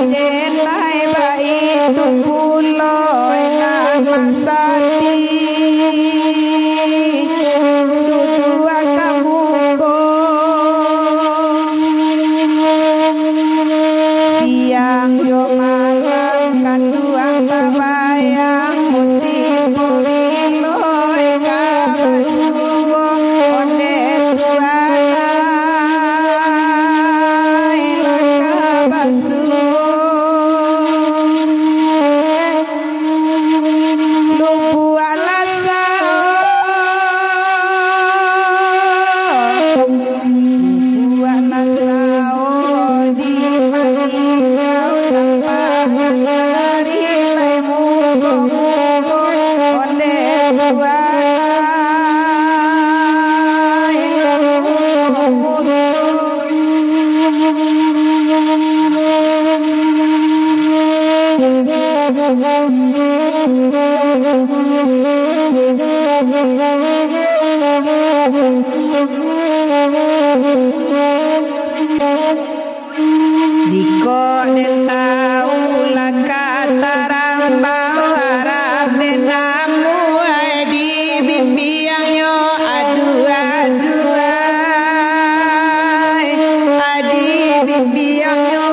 den lai bai tu puloi nama sati dua kamuko siang yo malam kanduang tabayang musim pemiloi kabasuo onde tuana ilaka basuo lupu alasao di pagi kau tanpa hari lai muko muko onde tuana ilaka muko jiko den tahu laka tarambau harap den namu di bimbing yo adu adi bimbing yo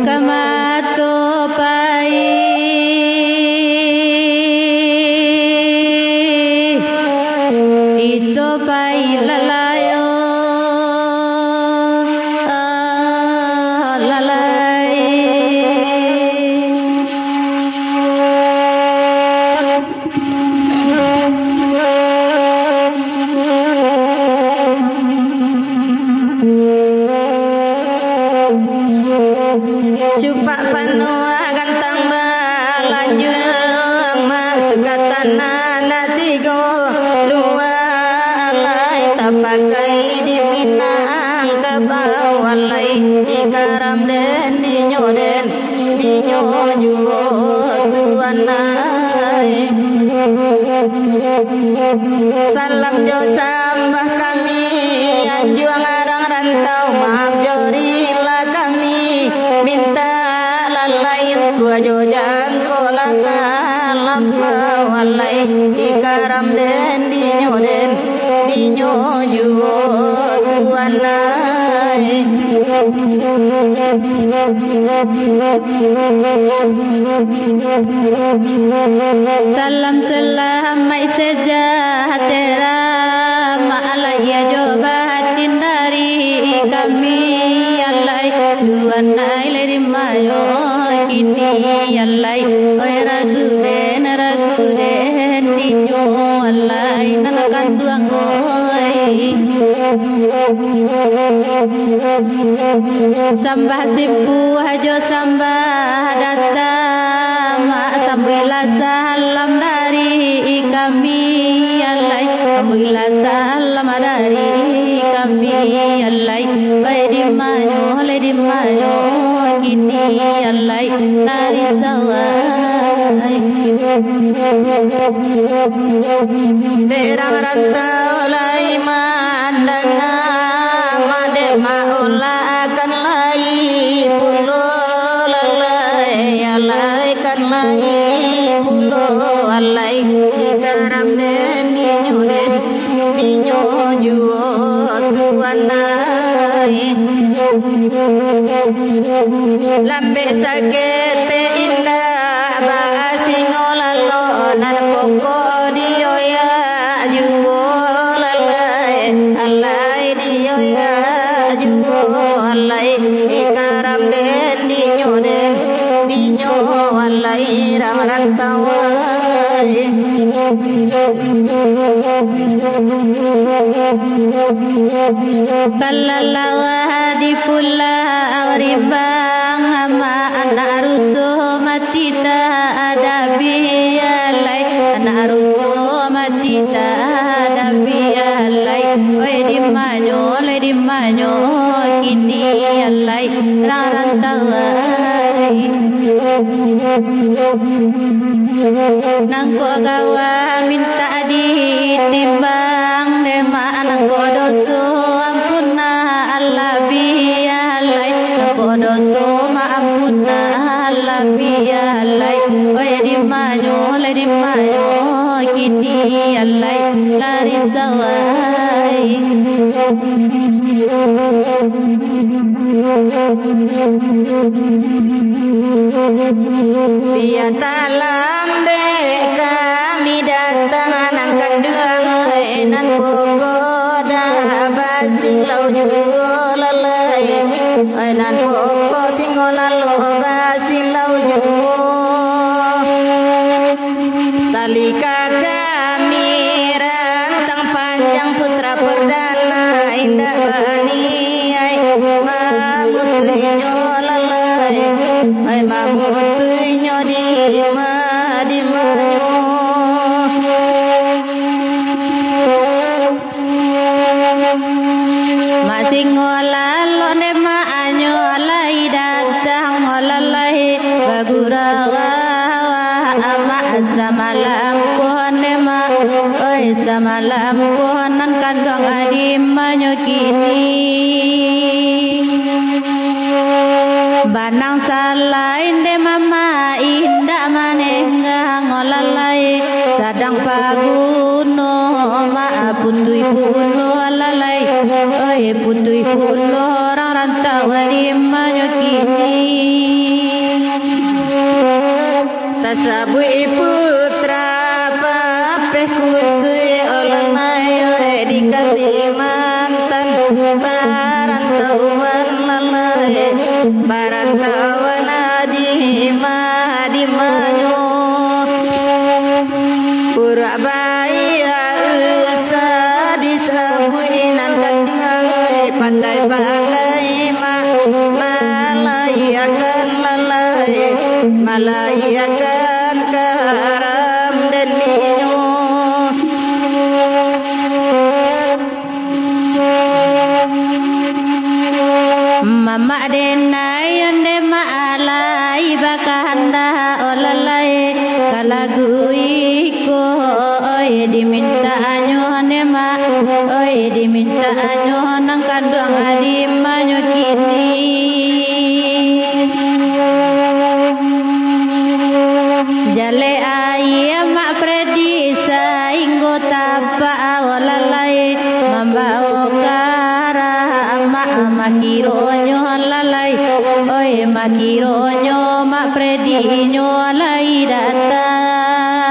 Kamato pai ito pai lalayo lalay Cupak panua gantang balanjung masuk tanah natigo dua alai tapakai di Minang ke bawah lai di karam den di nyoden di nyoju samjo sambah kami anjuang arang rantau maaf jorilah kami minta lalain ku ajo jangko lata lampau walai ikaram den dinyo juo tuanai salam selamai sejahtera ma'alaya jobatin dari kami yallai tuanai leri mayo kini yallai oi ragu den dinyo allai nanakan duang oi sambah simpu hajo sambah datang mak sambuilah salam dari kami yallai sambuilah salam dari kami yallai bae di manyo kini yallai dari sawai derang rantau lai mandanga made maula akan lai pulo lalai alai kan lai pulo alai ikaram den dinyo juo tuanai lambe sakete indah basingolalo nan poko dio ya juo lalai alai dio ya juo alai ikaram den dinyo alai rang rantawai kalalawa di pula awribang ama anak rusuh mati tak ada bialai anak rusuh mati tak ada bialai oi di manyo kini alai rantawai nangko gawa minta ditimbang dema nangko doso ampuna Allah bialai nangko doso maampuna Allah bialai oi di manyo kini alai lari sawai biar talambe kami datang angkat duang nan poko dah basilau juo lalai nan poko singolalo basilau juo talika kami rantang panjang putra perdana indah bani ai mamutuinyo lalai ai mamutuinyo di manyo masingolalo ne maanyo alai datang olalai bagurawa ama samalam kohane ma oi samalam kohanan kandang adim manyo kini banang salain de mama indah manengga ngolalai sadang paguno ma putui pulo lalai oi putui pulo orang rantau adim manyo kini tasabui putra papeh kusui olanai di Kalimantan barantauan lalai barantauan di manyo Purabaya usa disabuinan kandungai pandai malayakan lalai malayakan karam dan minyo mama denai onde maalai bakanda olalai kalagui ko oi diminta anyo ne ma anyo nang kandang adi manyo kini jale ayam mak predi sainggo tapa awalalai mambao kara mak makironyo lalai oi makironyo mak predi nyo lai datang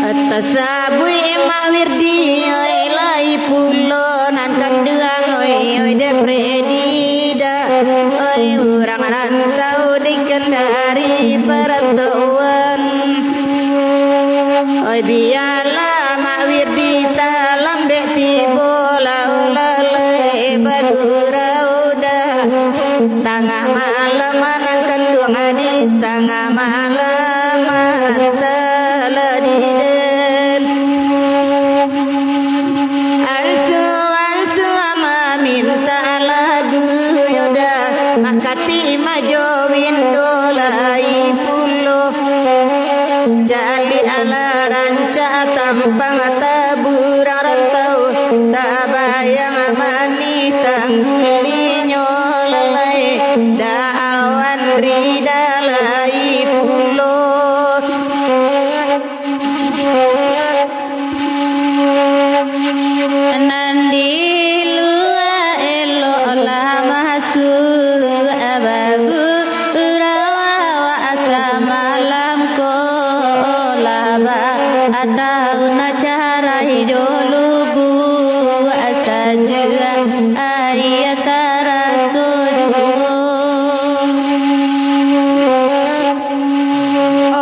Atasabui mak wirdi oi lai pulo nan kandang oi depredi da oi urang rantau di Kendari perantauan oi biarlah mak wirdi talam bekti bola lalai bagurau da tengah malam nang kandung adi tengah malam teladiden ansu ama minta lagu yoda makati majo windolai pulo jali ala ranca tampang taburang rantau tabayang mani tangguli nyolai da alwan ridalai pulo nandi lua elo lah masu abagu urawa wa asamalam ko laba atau na cara hijolubu asajua ayatara soju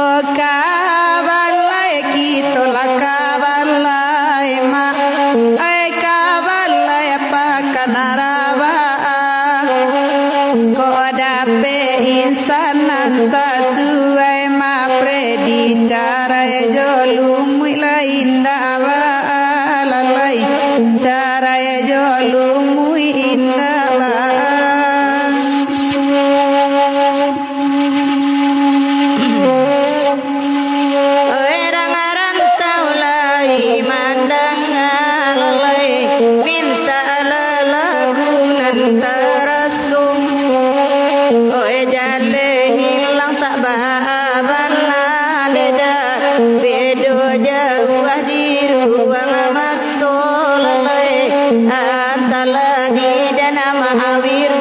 oh kabalai kita lah kabalai ma ai kabalai pakanarawa ko dape insanan sesuai ma predi cara jolumui lain dawa lalai cara jolumui indawa minta lagu nan terasum oi jale hilang tak babana deda bedo jauh di ruang matol lai antala di dan mawir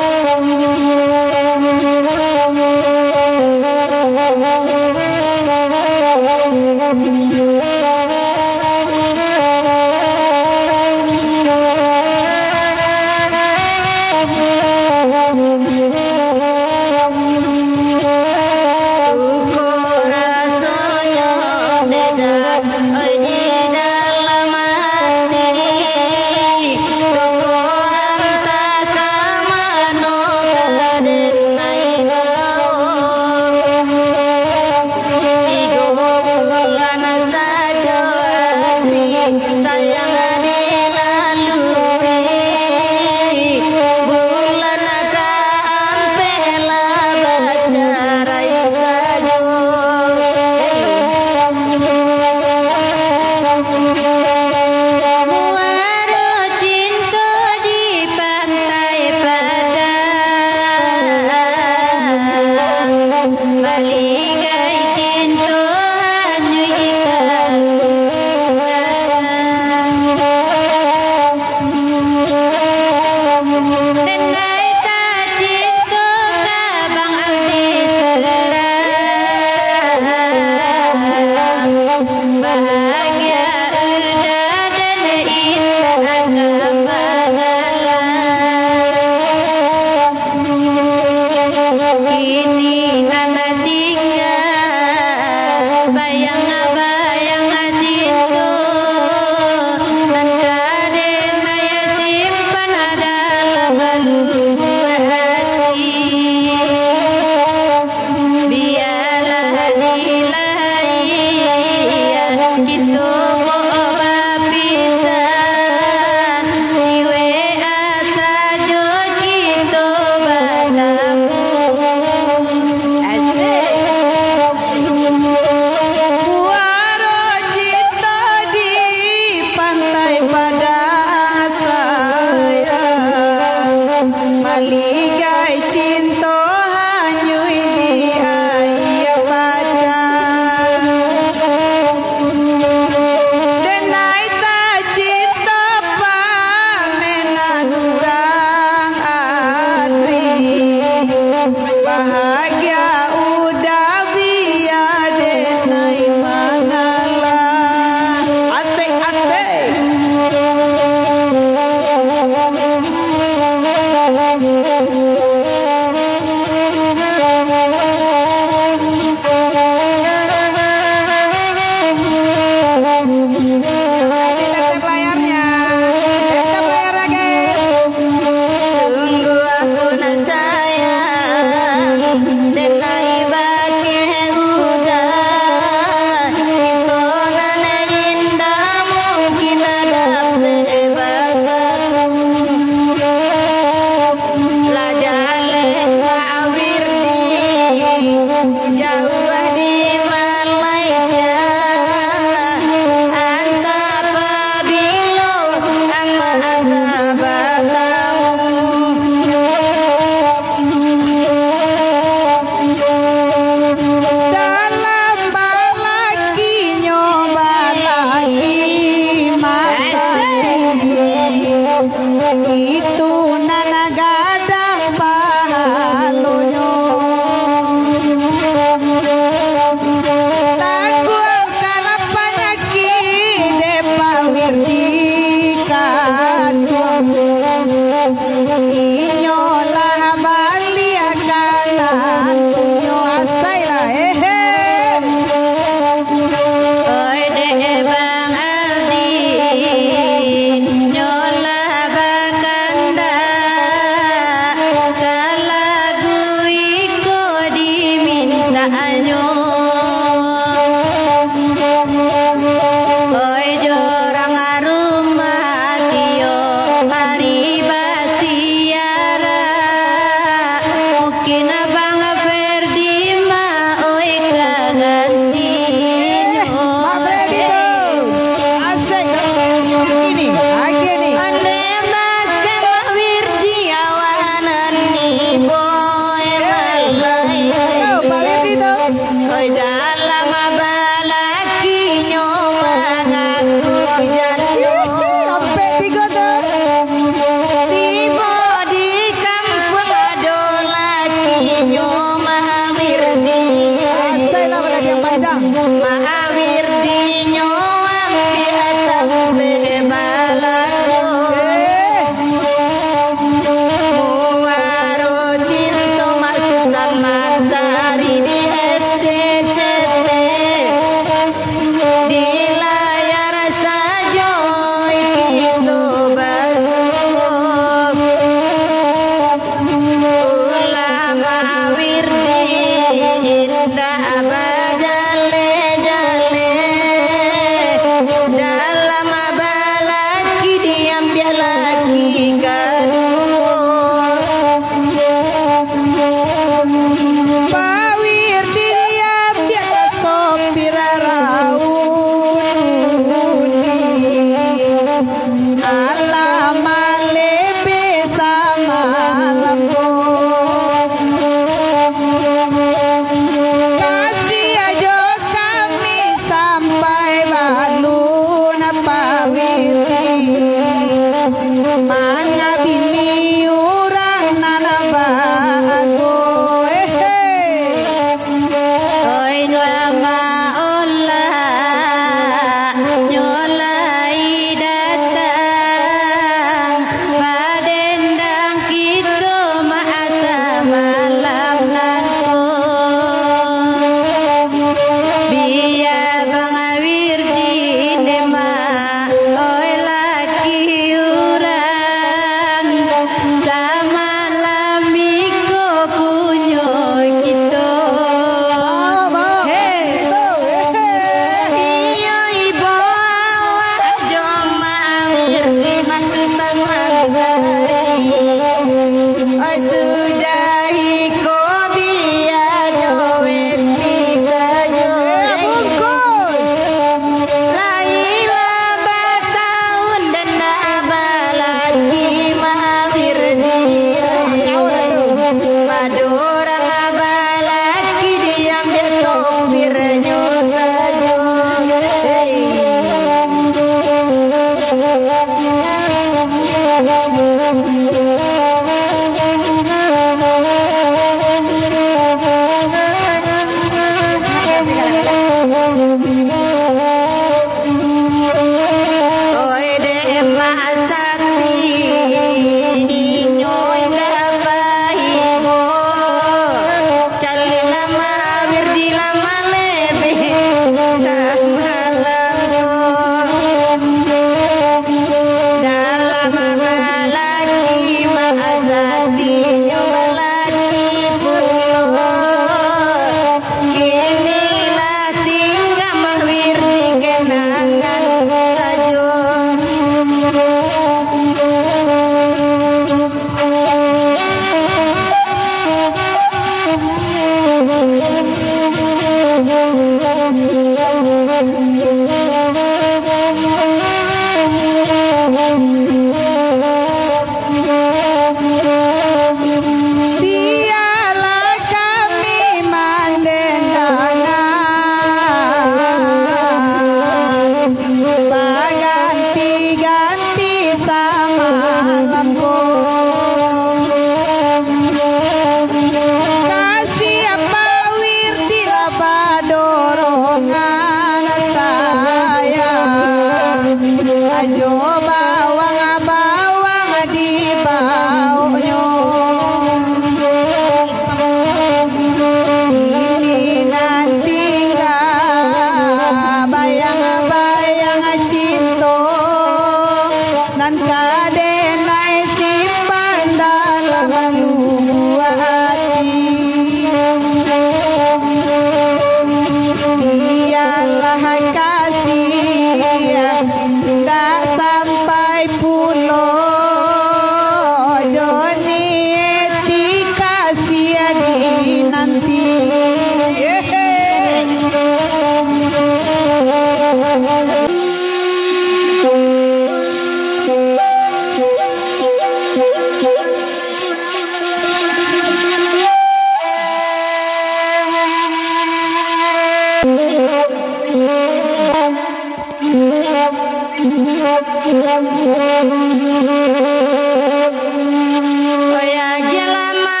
Oya gelama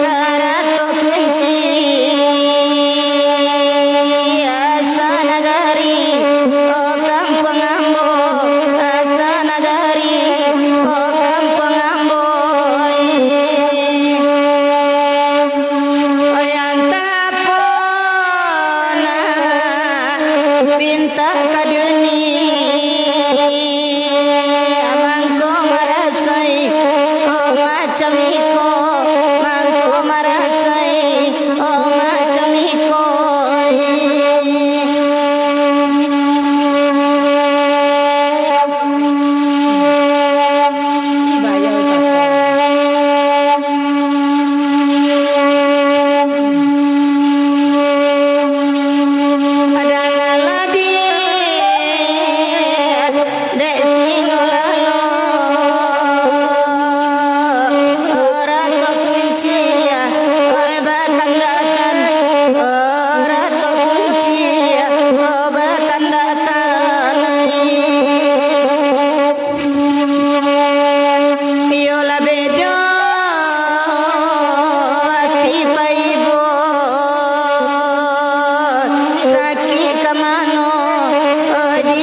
karato kunci asa nagari oh kampung ambo asa nagari oh kampung ambo oyantapona pinta kaduni amangko marasai oh macam iko mangko marasai oh macam iko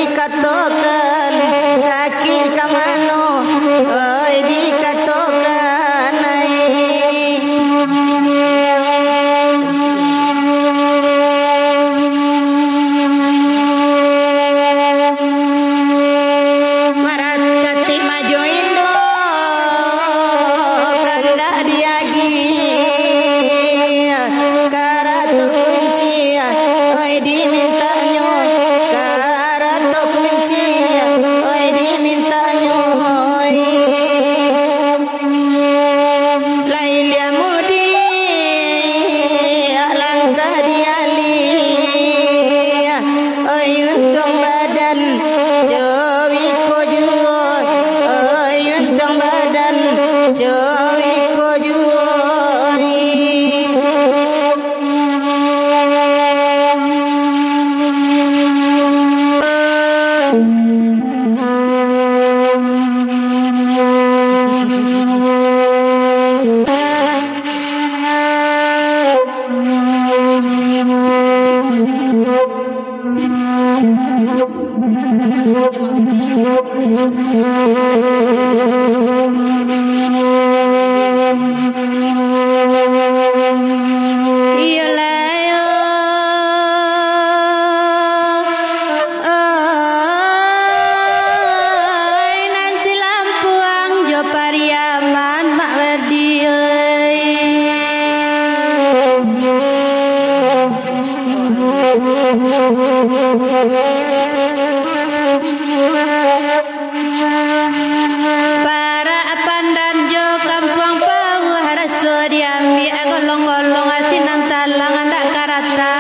dikatakan sakit kamano oi dikatakan marat kati maju indo kanda diagi karatu kunci oi dimintanyo karatu kunci oi dimintanyo lailia mudi langkah diali oi untung badan jowi ko juo oi untung badan jowi ko juo para pandan jo kampung pau haraso diambi golong-golong asinan talang andak karata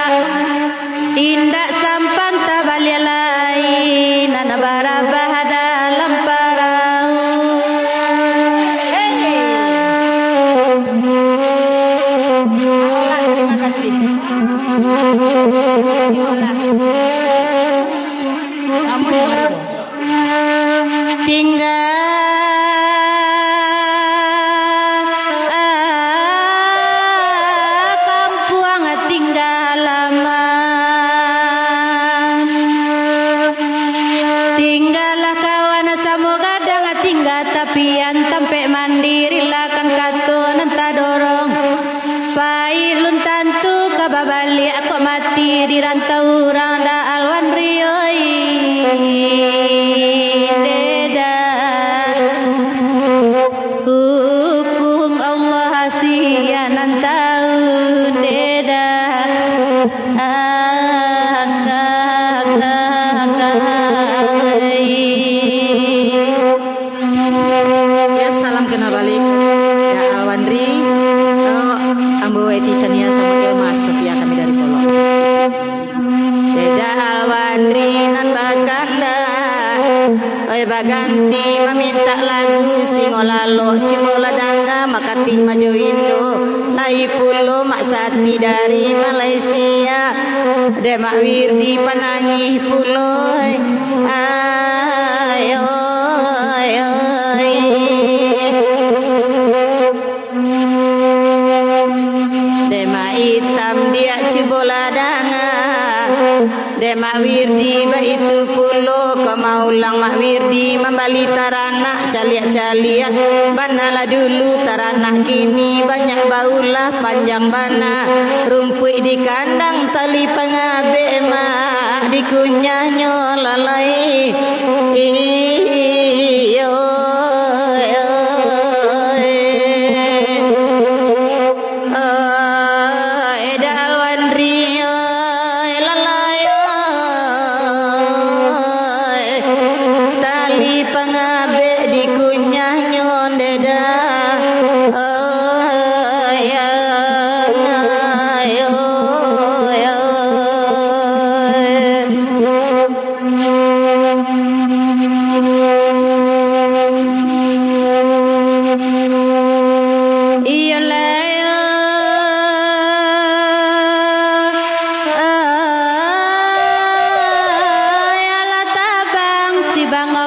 indak sampan tabalialai nana bara bahada lamparau terima kasih tinggal kampung tinggal lama tinggallah kawan samoga dang tinggal tapian tampe mandiri lakan katun enta dorong pai luntan tu kababali aku mati di rantau randa alwan rioi deda hukum Allah sianan tahu deda ya salam kena balik ya Alwandri Ambo Etisania sama Ilma Sofia kami dari Solo Deda Alwandri nan bakanda oi baganti meminta lagu singolalo cimola dangga danga makati maju Indo lai pulo mak sati dari Malaysia Demak Wirdi panangi pulo ayo Demak hitam dia cibola danga Demak Wirdi itu pulo kemaulang mak Wirdi membali taranak caliak-caliak banala dulu taranak kini banyak baulah panjang bana rumput di kandang tali pengabe mak dikunyahnya lalai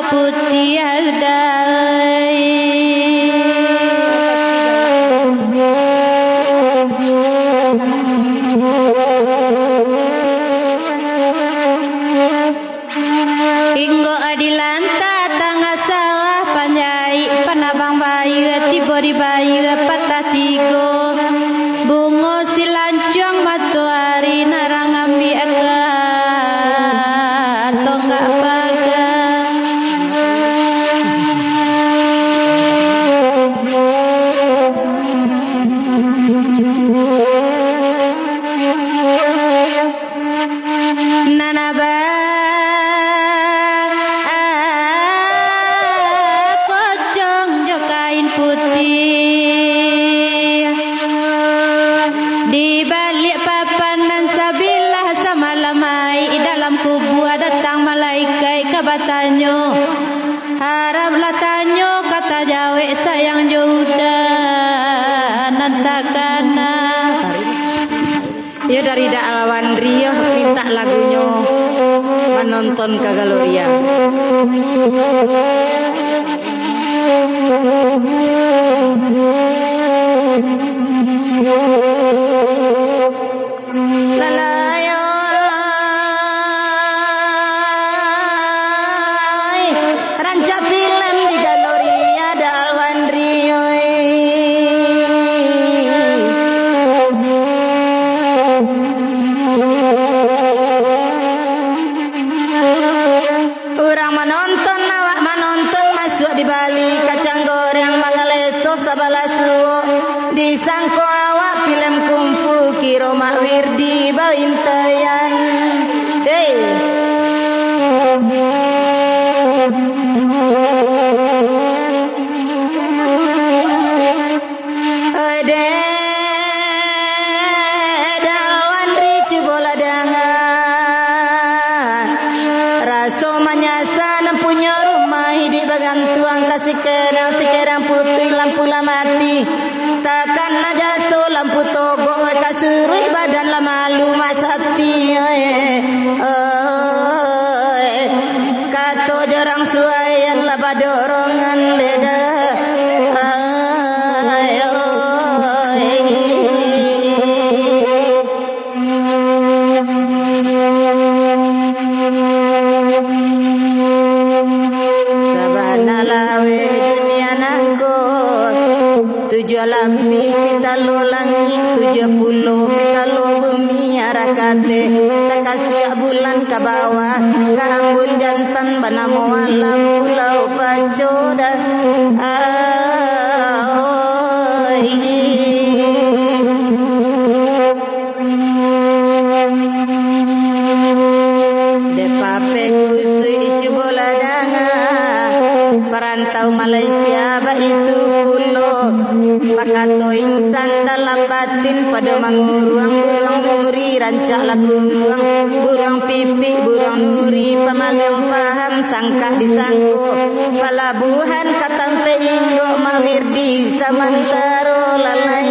putih udai Inggo adilanta tangga sawah panjai panabang bayu tibori bayu patah tigo bungo silancuang matuari narang ambi aka tonggak paga nanaba kocong jokain putih di balik papan dan sabilah sama lamai dalam kubur datang malaikat kabatanyo haraplah tanyo kata jawe sayang jodoh nantakana. Ya dari Da'alawan Rio minta lagunya menonton ke Galoria. Lalayo ranca film di Galoria Da'alawan Rio. Orang menonton awak menonton masuk di Bali kacang goreng mangaleso sabalasu disangko awak film kungfu kiro mak Wirdi bawintayan hey Da'alawan Ri bola dangan raso manyasan punya rumah hidup bagantuang kasih sekarang putih lampu mati takkan aja so lampu togo kasurui badan la malu masati kato jarang suayan la badorongan leda Lawe dunia nangkot 7 lampi pitalo langit 70 pitalo bumi arakate tak kasih bulan ke bawah ke ambun jantan banamo alam pulau pacodan depape kusui cibola danga perantau Malaysia ba itu pulo Pakato insan dalam batin pada manguruang burung nuri rancak lagu ruang burung pipi burung nuri pamalang paham sangka disangko palabuhan katampe inggo mawirdi samantaro lalai